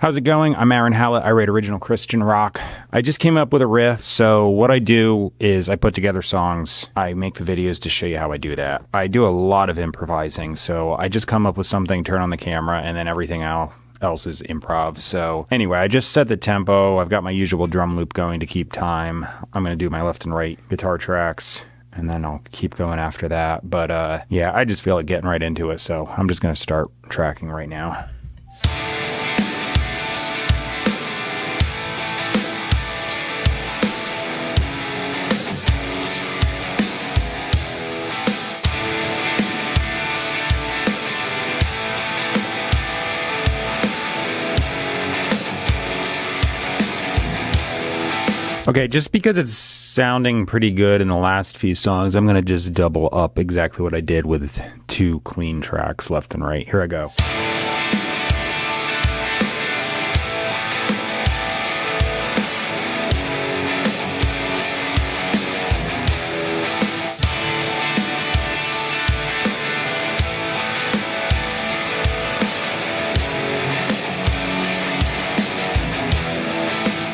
How's it going? I'm Aaron Hallett. I write original Christian rock. I just came up with a riff, so what I do is I put together songs. I make the videos to show you how I do that. I do a lot of improvising, so I just come up with something, turn on the camera, and then everything else is improv. So anyway, I just set the tempo. I've got my usual drum loop going to keep time. I'm going to do my left and right guitar tracks, and then I'll keep going after that. But yeah, I just feel like getting right into it, so I'm just going to start tracking right now. Okay, just because it's sounding pretty good in the last few songs, I'm going to just double up exactly what I did with 2 clean tracks left and right. Here I go.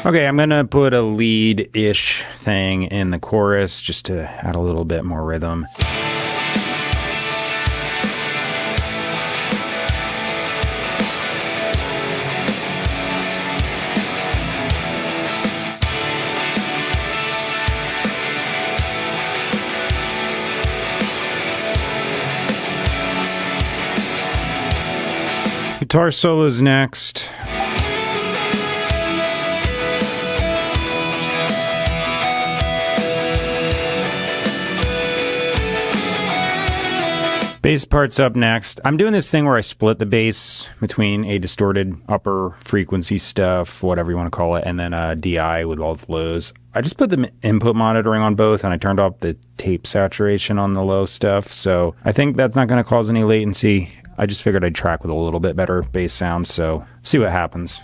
Okay, I'm going to put a lead-ish thing in the chorus just to add a little bit more rhythm. Guitar solos next. Bass part's up next. I'm doing this thing where I split the bass between a distorted upper frequency stuff, whatever you want to call it, and then a DI with all the lows. I just put the input monitoring on both, and I turned off the tape saturation on the low stuff, so I think that's not going to cause any latency. I just figured I'd track with a little bit better bass sound, so see what happens.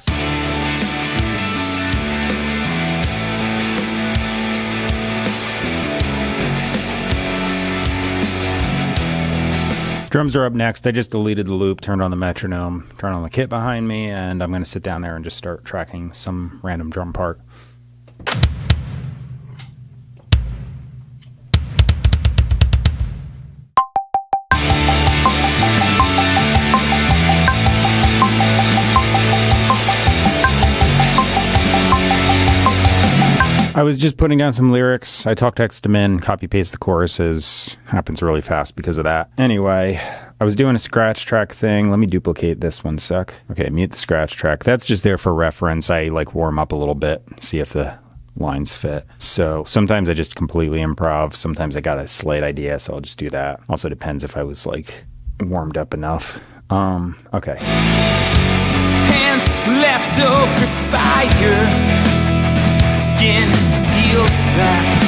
Drums are up next. I just deleted the loop, turned on the metronome, turned on the kit behind me, and I'm going to sit down there and just start tracking some random drum part. I was just putting down some lyrics. I talk text them in, copy paste the choruses. Happens really fast because of that. Anyway, I was doing a scratch track thing. Let me duplicate this one sec. Okay, mute the scratch track. That's just there for reference. I like warm up a little bit, see if the lines fit. So sometimes I just completely improv. Sometimes I got a slight idea, so I'll just do that. Also depends if I was like warmed up enough. Okay. Hands left over fire. Skin peels back,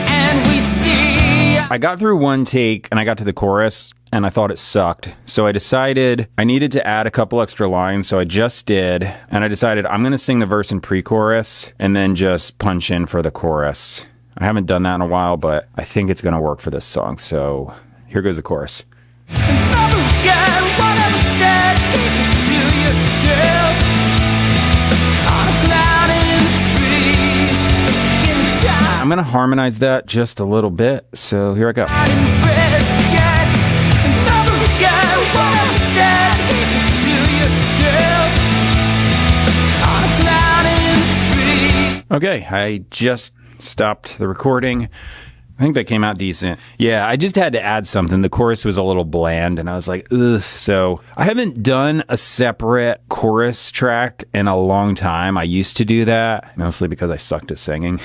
and we see. I got through one take and I got to the chorus and I thought it sucked. So I decided I needed to add a couple extra lines. So I just did. And I decided I'm going to sing the verse and pre-chorus and then just punch in for the chorus. I haven't done that in a while, but I think it's going to work for this song. So here goes the chorus. I'm going to harmonize that just a little bit, so here I go. Okay, I just stopped the recording. I think that came out decent. Yeah, I just had to add something. The chorus was a little bland, and I was like, ugh. So I haven't done a separate chorus track in a long time. I used to do that, mostly because I sucked at singing.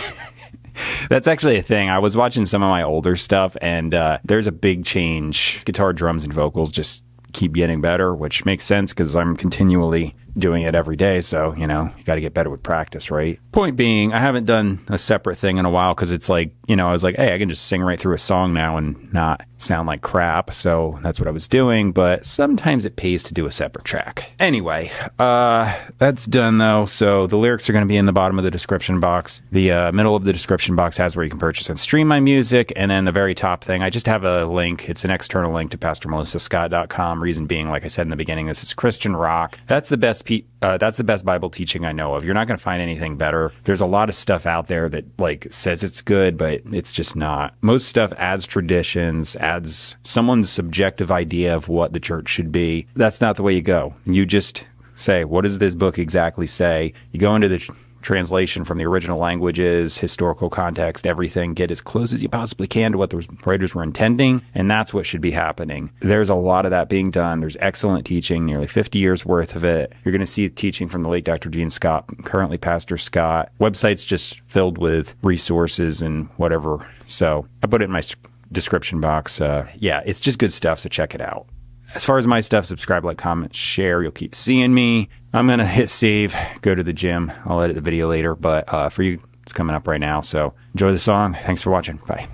That's actually a thing. I was watching some of my older stuff, and there's a big change. Guitar, drums, and vocals just keep getting better, which makes sense because I'm continually doing it every day. So, you know, you got to get better with practice, right? Point being, I haven't done a separate thing in a while because it's like, you know, I was like, hey, I can just sing right through a song now and not sound like crap. So that's what I was doing. But sometimes it pays to do a separate track. Anyway, that's done though. So the lyrics are going to be in the bottom of the description box. The middle of the description box has where you can purchase and stream my music. And then the very top thing, I just have a link. It's an external link to PastorMelissaScott.com. Reason being, like I said in the beginning, this is Christian rock. That's the best that's the best Bible teaching I know of. You're not going to find anything better. There's a lot of stuff out there that like says it's good, but it's just not. Most stuff adds traditions, adds someone's subjective idea of what the church should be. That's not the way you go. You just say, what does this book exactly say? You go into the translation from the original languages, historical context, everything, get as close as you possibly can to what the writers were intending, and that's what should be happening. There's a lot of that being done. There's excellent teaching, nearly 50 years worth of it. You're going to see teaching from the late Dr. Gene Scott, currently Pastor Scott. Website's just filled with resources and whatever. So I put it in my description box. Yeah, it's just good stuff, so check it out. As far as my stuff, subscribe, like, comment, share. You'll keep seeing me. I'm going to hit save, go to the gym. I'll edit the video later, but for you, it's coming up right now. So enjoy the song. Thanks for watching. Bye.